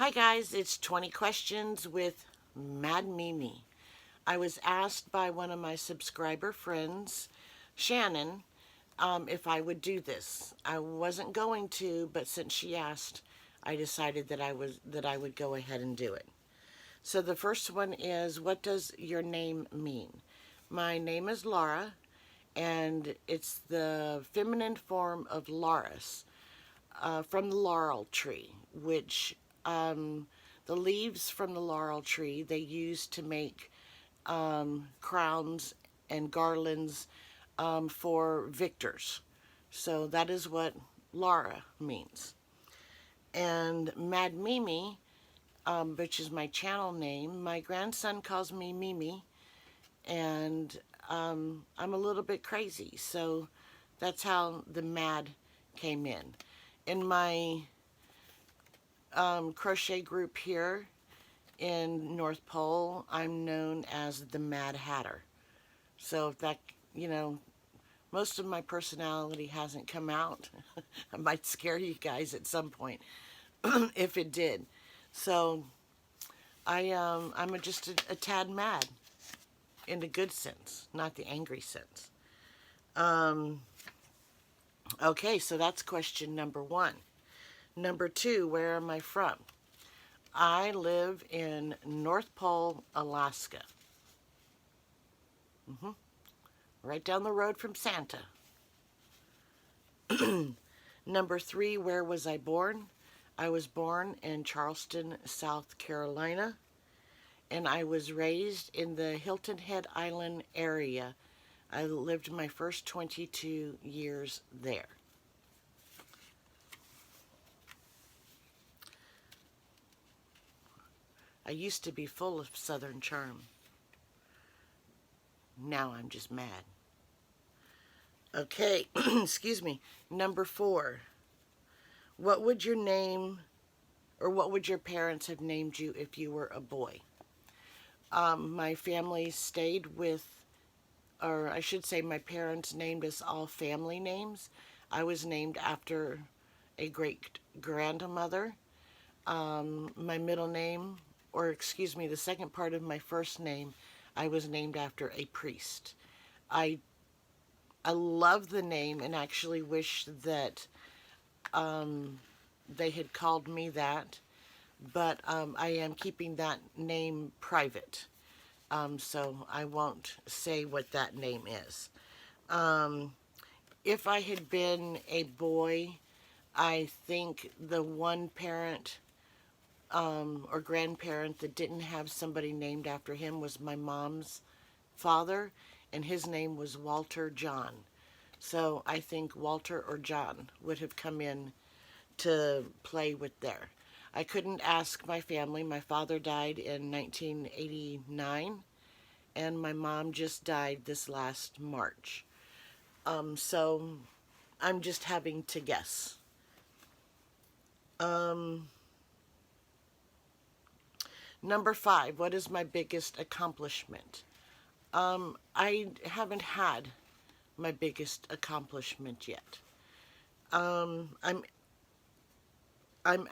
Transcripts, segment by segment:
Hi guys, it's 20 questions with Mad Mimi. I was asked by one of my subscriber friends, Shannon, if I would do this. I wasn't going to, but since she asked, I decided that I would go ahead and do it. So the first one is, what does your name mean? My name is Laura, and it's the feminine form of Laurus, from the laurel tree, which the leaves from the laurel tree they use to make crowns and garlands for victors. So that is what Laura means. And Mad Mimi, which is my channel name, my grandson calls me Mimi, and I'm a little bit crazy. So that's how the Mad came in. In my crochet group here in North Pole, I'm known as the Mad Hatter. So if that, you know, most of my personality hasn't come out. I might scare you guys at some point if it did. So I'm just a tad mad in the good sense, not the angry sense. Okay, so that's question number one. Number two, where am I from? I live in North Pole, Alaska. Right down the road from Santa. Number three, where was I born? I was born in Charleston, South Carolina, and I was raised in the Hilton Head Island area. I lived my first 22 years there. I used to be full of Southern charm. Now I'm just mad. Okay, excuse me. Number four, what would your name, or what would your parents have named you if you were a boy? My family stayed with, or I should say my parents named us all family names. I was named after a great grandmother. My middle name, or excuse me, the second part of my first name, I was named after a priest. I I love the name and actually wish that they had called me that, but I am keeping that name private, so I won't say what that name is. If I had been a boy, I think the one parent or grandparent that didn't have somebody named after him was my mom's father, and his name was Walter John. So I think Walter or John would have come in to play with there. I couldn't ask my family. My father died in 1989, and my mom just died this last March. So I'm just having to guess. Number five, what is my biggest accomplishment? I haven't had my biggest accomplishment yet. I'm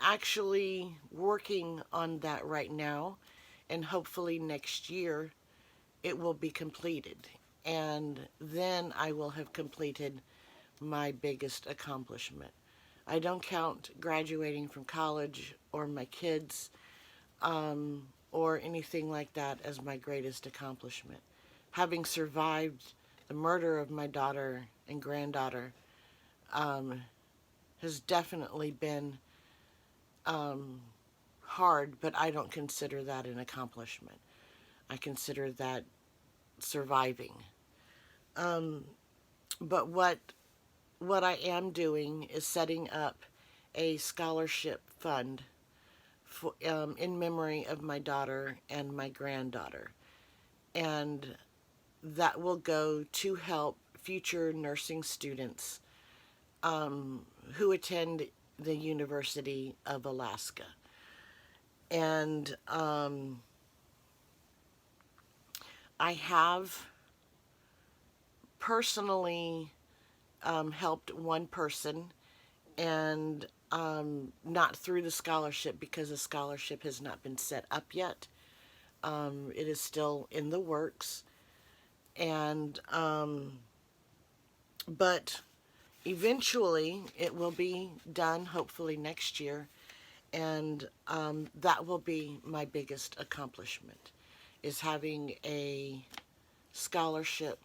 actually working on that right now, and hopefully next year it will be completed. And then I will have completed my biggest accomplishment. I don't count graduating from college or my kids or anything like that as my greatest accomplishment. Having survived the murder of my daughter and granddaughter has definitely been hard, but I don't consider that an accomplishment. I consider that surviving. But what I am doing is setting up a scholarship fund for, in memory of my daughter and my granddaughter, and that will go to help future nursing students who attend the University of Alaska. And I have personally helped one person, and not through the scholarship because the scholarship has not been set up yet. It is still in the works. And, but eventually it will be done, hopefully next year. And that will be my biggest accomplishment, is having a scholarship,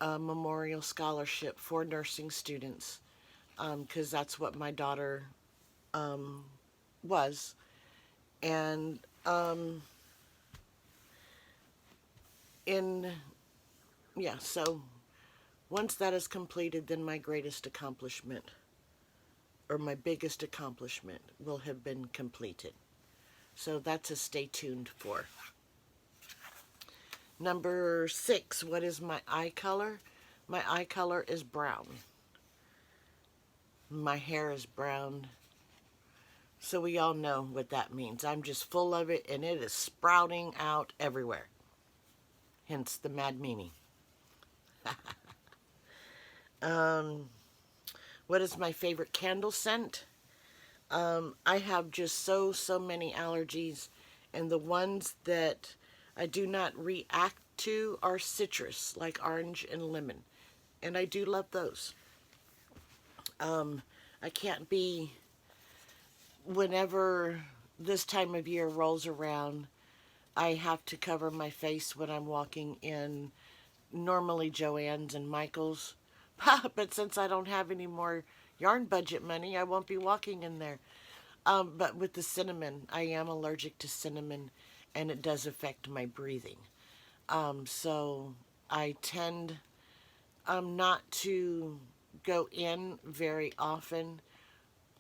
a memorial scholarship for nursing students, because that's what my daughter was. And in, yeah, so once that is completed, then my greatest accomplishment, or my biggest accomplishment, will have been completed. So that's a stay tuned for. Number 6, what is my eye color? My eye color is brown. My hair is brown. So we all know what that means. I'm just full of it, and it is sprouting out everywhere. Hence the Mad Mimi. What is my favorite candle scent? I have just so many allergies, and the ones that I do not react to are citrus, like orange and lemon, and I do love those. I can't be, whenever this time of year rolls around, I have to cover my face when I'm walking in normally Joann's and Michael's. But since I don't have any more yarn budget money, I won't be walking in there. But with the cinnamon, I am allergic to cinnamon, and it does affect my breathing. So I tend not to go in very often,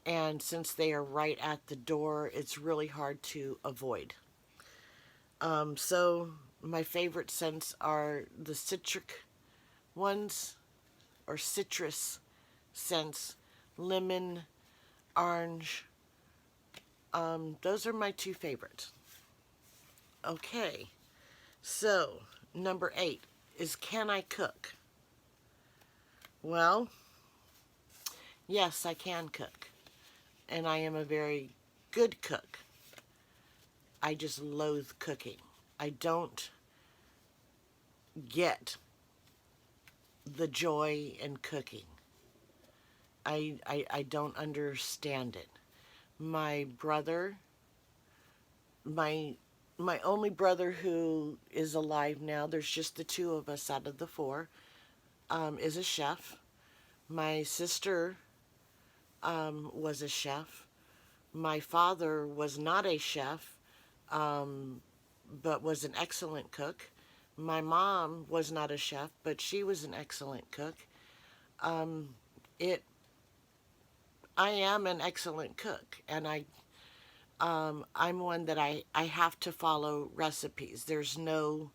and since they are right at the door, it's really hard to avoid. So my favorite scents are the citric ones, or citrus scents, lemon, orange. Those are my two favorites. Okay, so number 8 is, can I cook? Well, yes, I can cook, and I am a very good cook. I just loathe cooking. I don't get the joy in cooking. I don't understand it. My brother, my only brother who is alive now, there's just the two of us out of the 4, is a chef. My sister was a chef. My father was not a chef, but was an excellent cook. My mom was not a chef, but she was an excellent cook. I am an excellent cook, and I'm one that I have to follow recipes. There's no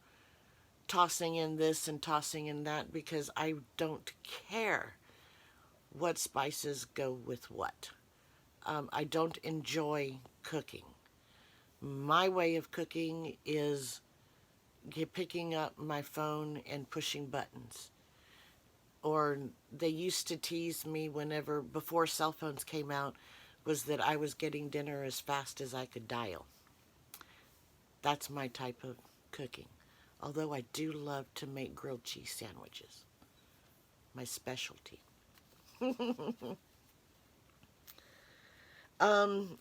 tossing in this and tossing in that, because I don't care what spices go with what. I don't enjoy cooking. My way of cooking is picking up my phone and pushing buttons. Or they used to tease me whenever, before cell phones came out, was that I was getting dinner as fast as I could dial. That's my type of cooking. Although I do love to make grilled cheese sandwiches. My specialty.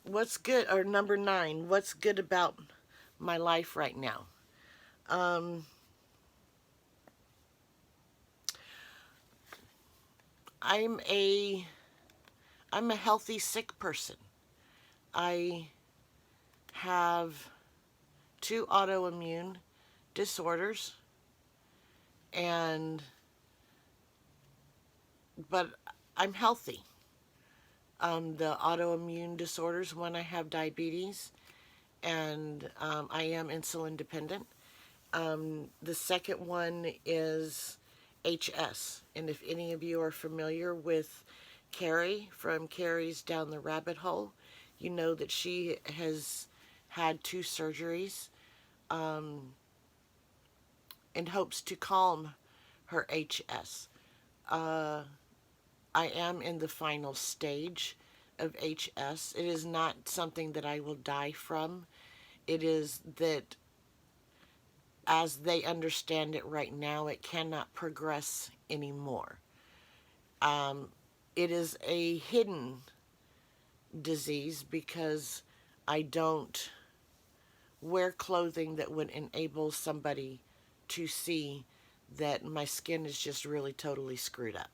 What's good, or number 9, what's good about my life right now? I'm a healthy sick person. I have 2 autoimmune disorders, but I'm healthy. The autoimmune disorders, one, I have diabetes, and I am insulin dependent. The second one is HS, and if any of you are familiar with Carrie from Carrie's Down the Rabbit Hole, you know that she has had 2 surgeries in hopes to calm her HS. I am in the final stage. of HS. It is not something that I will die from. It is that as they understand it right now, it cannot progress anymore. It is a hidden disease because I don't wear clothing that would enable somebody to see that my skin is just really totally screwed up.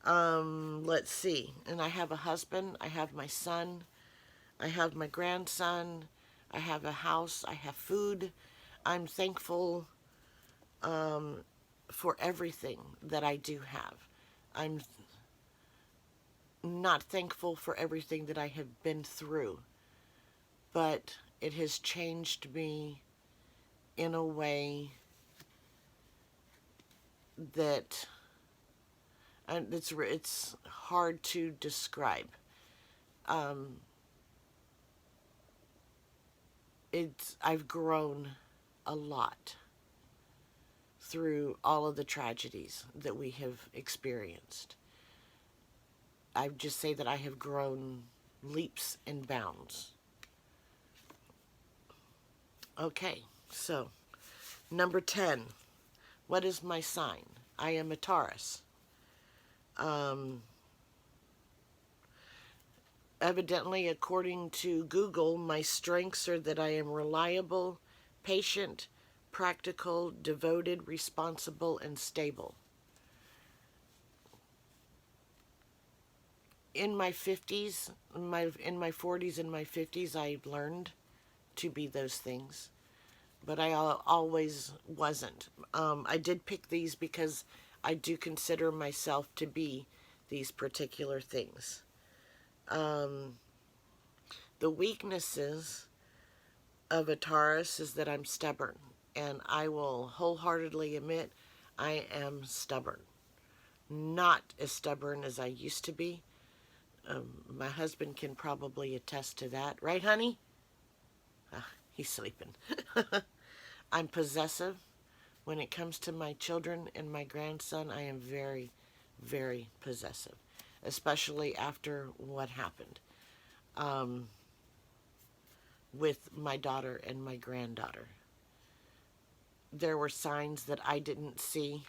Let's see. And I have a husband, I have my son, I have my grandson, I have a house, I have food. I'm thankful for everything that I do have. I'm not thankful for everything that I have been through, but it has changed me in a way that it's hard to describe. I've grown a lot through all of the tragedies that we have experienced. I just say that I have grown leaps and bounds. Okay, so number 10. What is my sign? I am a Taurus. Evidently, according to Google, my strengths are that I am reliable, patient, practical, devoted, responsible, and stable. In my 50s, in my 40s and my 50s, I learned to be those things, but I always wasn't. I did pick these because I do consider myself to be these particular things. The weaknesses of a Taurus is that I'm stubborn, and I will wholeheartedly admit I am stubborn. Not as stubborn as I used to be. My husband can probably attest to that. Right, honey? He's sleeping. I'm possessive. When it comes to my children and my grandson, I am very, very possessive, especially after what happened with my daughter and my granddaughter. There were signs that I didn't see,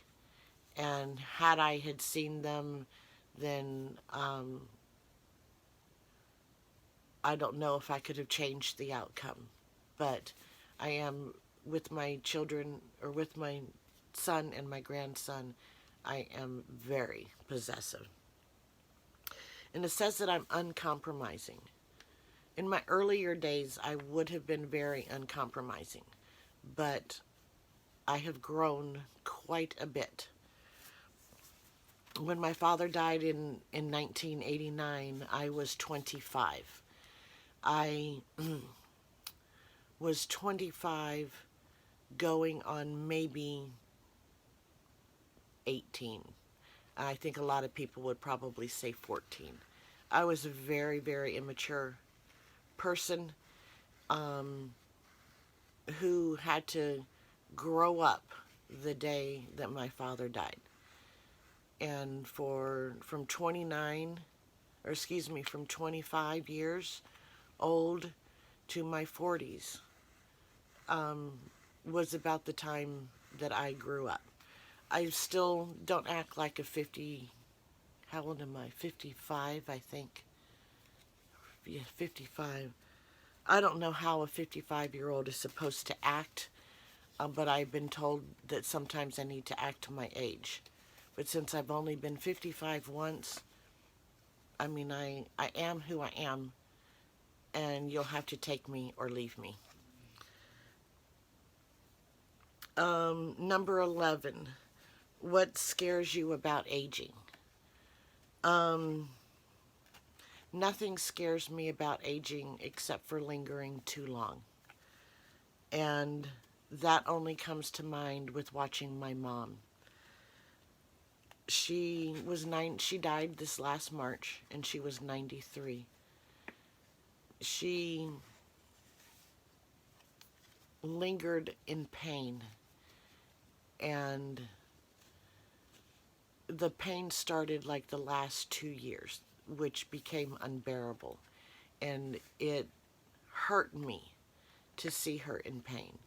and had I had seen them, then I don't know if I could have changed the outcome. But I am, with my children, or with my son and my grandson, I am very possessive. And it says that I'm uncompromising. In my earlier days, I would have been very uncompromising, but I have grown quite a bit. When my father died in 1989, I was 25. I was 25 going on maybe 18. I think a lot of people would probably say 14. I was a very, very immature person who had to grow up the day that my father died. And from 25 years old to my 40s was about the time that I grew up. I still don't act like a 50, how old am I? 55, I think. Yeah, 55. I don't know how a 55-year-old is supposed to act, but I've been told that sometimes I need to act to my age. But since I've only been 55 once, I mean, I am who I am, and you'll have to take me or leave me. Number 11. What scares you about aging? Nothing scares me about aging except for lingering too long. And that only comes to mind with watching my mom. She died this last March, and she was 93. She lingered in pain, and the pain started like the last 2 years, which became unbearable. And it hurt me to see her in pain.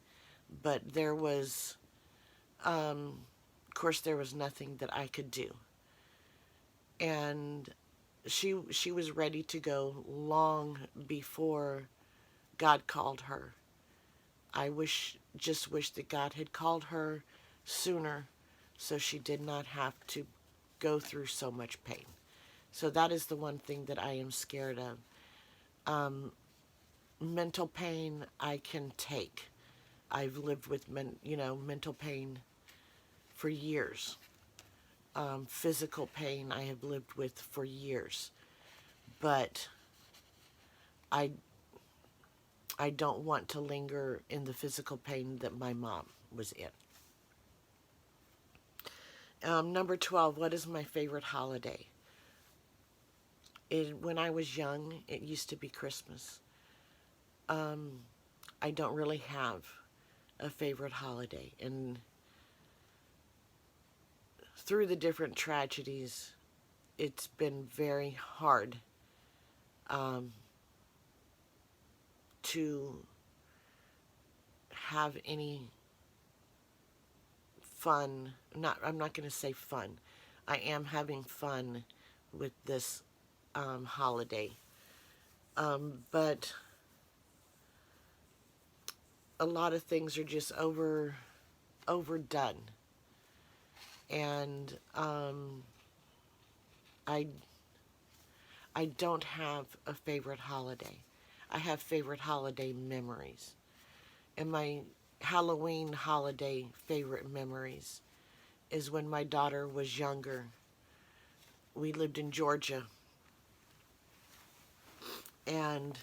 But there was, of course, there was nothing that I could do. And she was ready to go long before God called her. I just wish that God had called her sooner so she did not have to go through so much pain. So that is the one thing that I am scared of. Mental pain I can take. I've lived with mental pain for years. Physical pain I have lived with for years. But I I don't want to linger in the physical pain that my mom was in. Number 12, what is my favorite holiday? When I was young, it used to be Christmas. I don't really have a favorite holiday. And through the different tragedies, it's been very hard to have any fun. I'm not going to say fun. I am having fun with this holiday. But a lot of things are just overdone. And I don't have a favorite holiday. I have favorite holiday memories. And my Halloween holiday favorite memories is when my daughter was younger. We lived in Georgia. And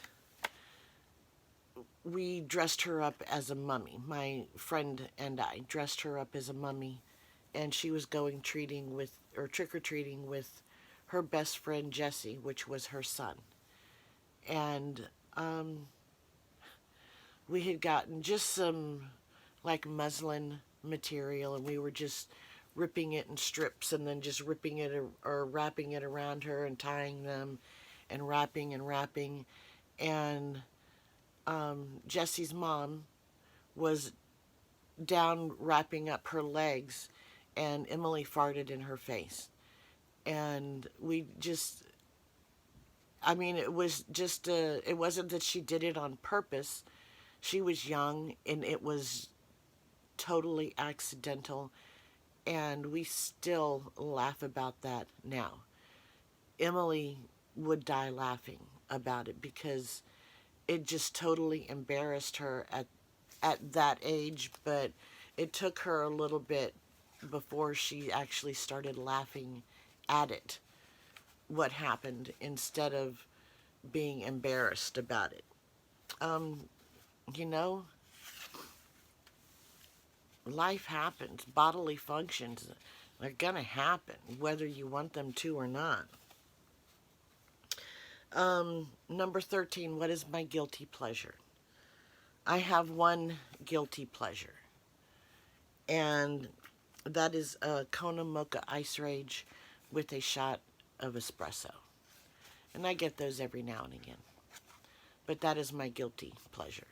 we dressed her up as a mummy. My friend and I dressed her up as a mummy. And she was going trick-or-treating with her best friend Jessie, which was her son. And we had gotten just some like muslin material, and we were just ripping it in strips and then just ripping it or wrapping it around her and tying them and wrapping. And Jessie's mom was down wrapping up her legs, and Emily farted in her face. And we just, it was just, it wasn't that she did it on purpose. She was young, and it was totally accidental, and we still laugh about that now. Emily would die laughing about it because it just totally embarrassed her at that age, but it took her a little bit before she actually started laughing at it, what happened, instead of being embarrassed about it. Life happens. Bodily functions are going to happen, whether you want them to or not. Number 13, what is my guilty pleasure? I have one guilty pleasure, and that is a Kona Mocha Ice Rage with a shot of espresso. And I get those every now and again. But that is my guilty pleasure.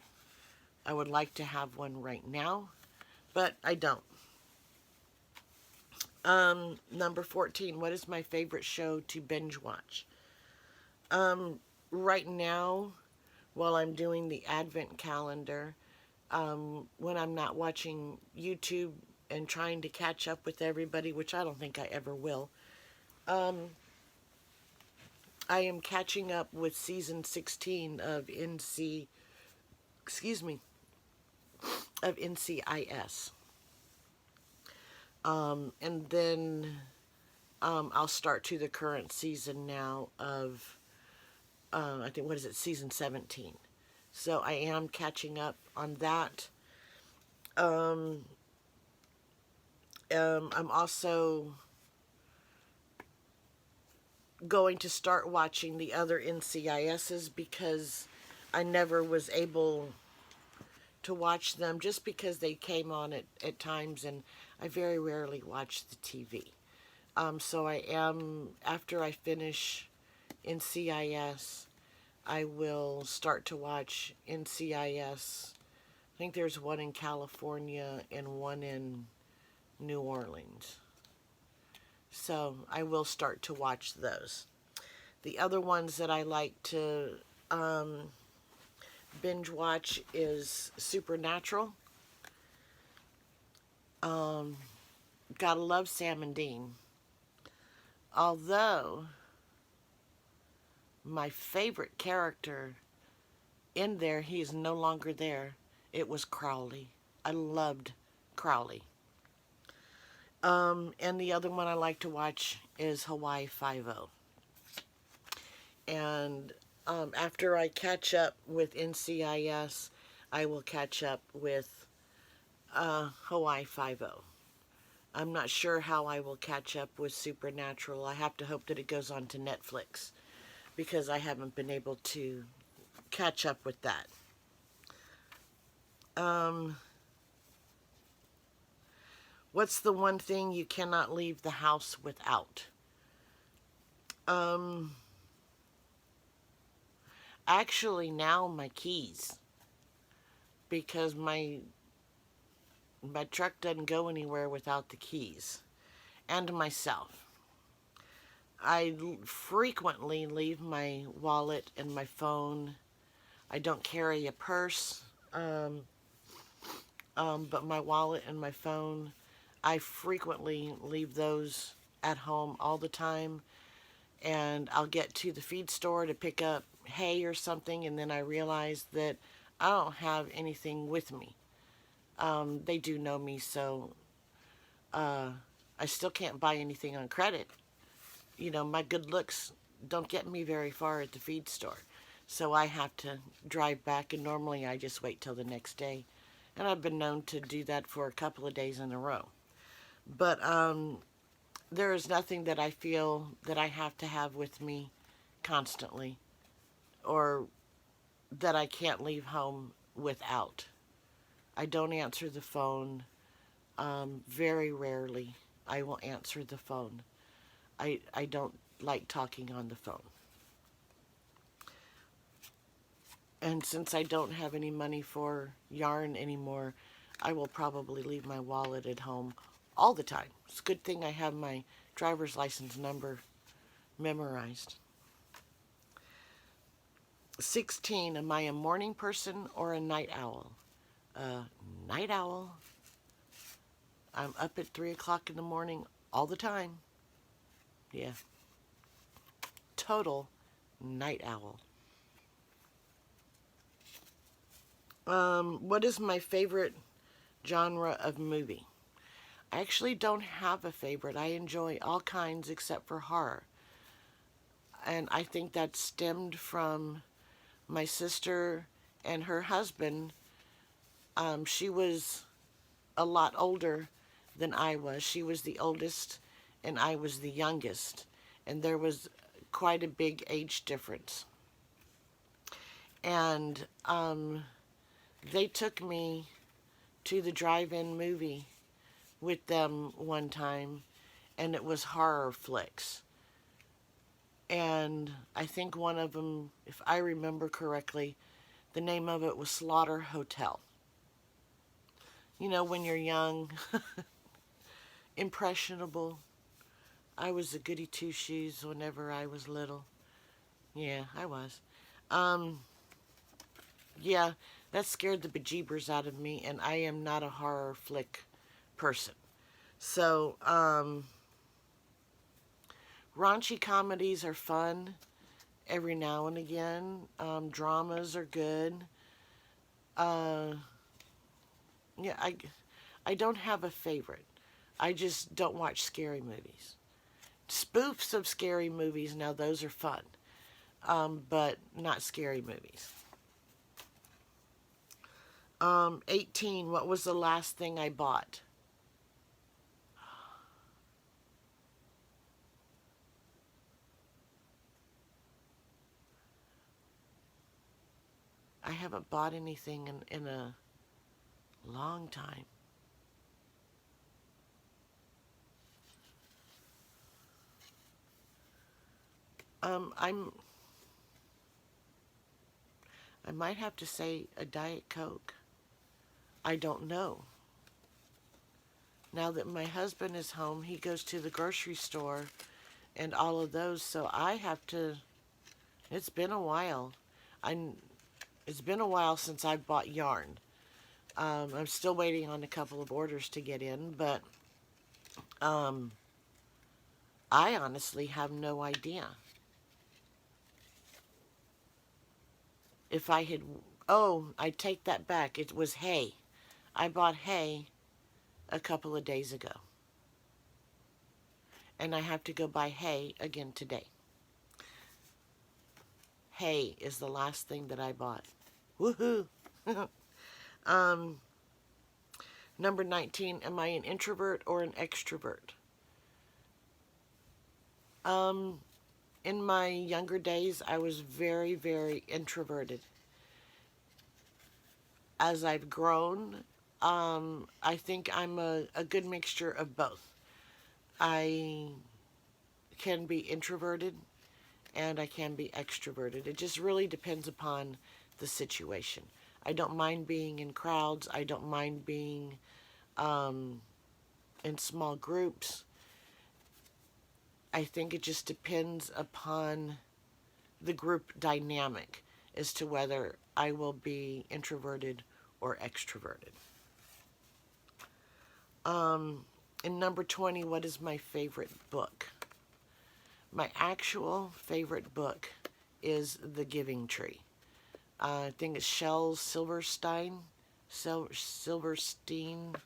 I would like to have one right now, but I don't. Number 14, what is my favorite show to binge watch? Right now, while I'm doing the Advent calendar, when I'm not watching YouTube and trying to catch up with everybody, which I don't think I ever will, I am catching up with season 16 of NCIS. And then I'll start to the current season now of, I think, what is it, season 17. So I am catching up on that. I'm also going to start watching the other NCISs because I never was able to watch them just because they came on at times, and I very rarely watch the TV. So I am, after I finish NCIS, I will start to watch NCIS. I think there's one in California and one in New Orleans. So I will start to watch those. The other ones that I like to binge watch is Supernatural. Gotta love Sam and Dean. Although my favorite character in there, he is no longer there. It was Crowley. I loved Crowley. And the other one I like to watch is Hawaii Five-O. And after I catch up with NCIS, I will catch up with Hawaii Five-O. I'm not sure how I will catch up with Supernatural. I have to hope that it goes on to Netflix because I haven't been able to catch up with that. What's the one thing you cannot leave the house without? Actually now my keys, because my truck doesn't go anywhere without the keys, and myself. I frequently leave my wallet and my phone. I don't carry a purse, but my wallet and my phone, I frequently leave those at home all the time. And I'll get to the feed store to pick up hay or something, and then I realize that I don't have anything with me. They do know me, so I still can't buy anything on credit. You know, my good looks don't get me very far at the feed store. So I have to drive back, and normally I just wait till the next day. And I've been known to do that for a couple of days in a row. But there is nothing that I feel that I have to have with me constantly, or that I can't leave home without. I don't answer the phone. Very rarely I will answer the phone. I don't like talking on the phone. And since I don't have any money for yarn anymore, I will probably leave my wallet at home all the time. It's a good thing I have my driver's license number memorized. 16, am I a morning person or a night owl? Night owl. I'm up at 3 o'clock in the morning all the time. Yeah. Total night owl. What is my favorite genre of movie? I actually don't have a favorite. I enjoy all kinds except for horror. And I think that stemmed from my sister and her husband. She was a lot older than I was. She was the oldest and I was the youngest. And there was quite a big age difference. And they took me to the drive-in movie with them one time, and it was horror flicks. And I think one of them, if I remember correctly, the name of it was Slaughter Hotel. You know, when you're young, impressionable. I was a goody two-shoes whenever I was little. Yeah, I was. Yeah, that scared the bejeebers out of me, and I am not a horror flick person. So, raunchy comedies are fun every now and again. Dramas are good. Yeah, I don't have a favorite. I just don't watch scary movies. Spoofs of scary movies, now those are fun. But not scary movies. 18, what was the last thing I bought? I haven't bought anything in a long time. I might have to say a Diet Coke. I don't know. Now that my husband is home, he goes to the grocery store and all of those, so I have to, it's been a while. I, it's been a while since I've bought yarn. I'm still waiting on a couple of orders to get in, but um, I honestly have no idea. If I had, oh, I take that back. It was hay. I bought hay a couple of days ago. And I have to go buy hay again today. Hay is the last thing that I bought. Woohoo! um, Number 19, am I an introvert or an extrovert? In my younger days, I was very, very introverted. As I've grown, I think I'm a good mixture of both. I can be introverted and I can be extroverted. It just really depends upon the situation. I don't mind being in crowds. I don't mind being in small groups. I think it just depends upon the group dynamic as to whether I will be introverted or extroverted. In number 20, what is my favorite book? My actual favorite book is The Giving Tree. I think it's Shel Silverstein. Silverstein.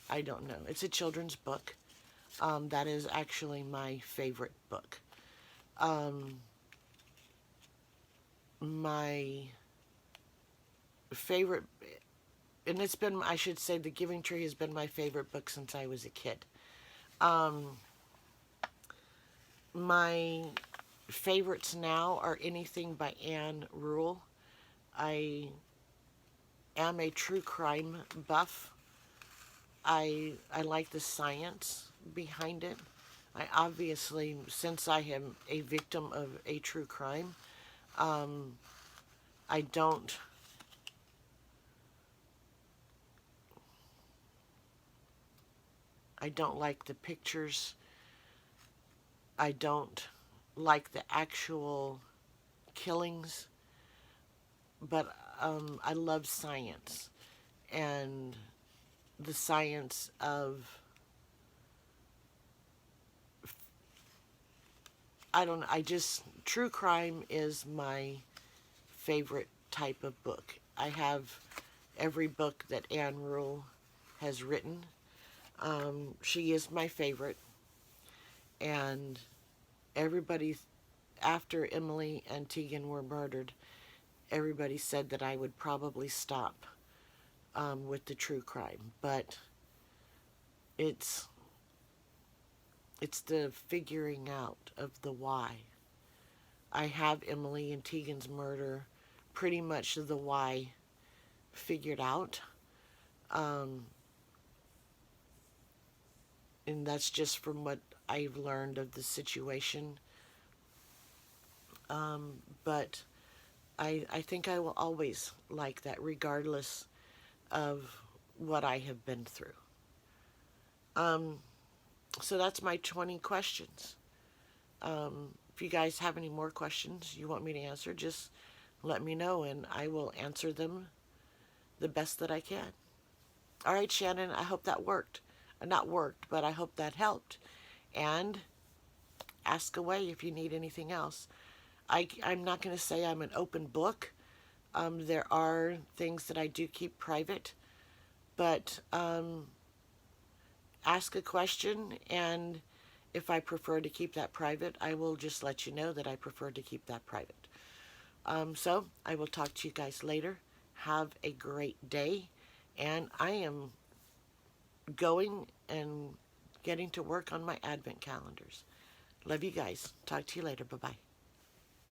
I don't know. It's a children's book. That is actually my favorite book. My favorite, and it's been, I should say, The Giving Tree has been my favorite book since I was a kid. My favorites now are anything by Anne Rule. I am a true crime buff. I like the science behind it. I obviously, since I am a victim of a true crime, I don't like the pictures. I don't like the actual killings, but I love science and the science of, I don't know, true crime is my favorite type of book. I have every book that Anne Rule has written. She is my favorite, and everybody, after Emily and Tegan were murdered, everybody said that I would probably stop with the true crime, but it's the figuring out of the why. I have Emily and Tegan's murder, pretty much the why figured out. And that's just from what I've learned of the situation. But I think I will always like that, regardless of what I have been through. So that's my 20 questions. If you guys have any more questions you want me to answer, just let me know and I will answer them the best that I can. All right, Shannon, I hope that worked. Not worked, but I hope that helped. And ask away if you need anything else. I'm not going to say I'm an open book. There are things that I do keep private, but ask a question, and if I prefer to keep that private, I will just let you know that I prefer to keep that private. So I will talk to you guys later. Have a great day, and I am going and getting to work on my advent calendars. Love you guys. Talk to you later. Bye-bye.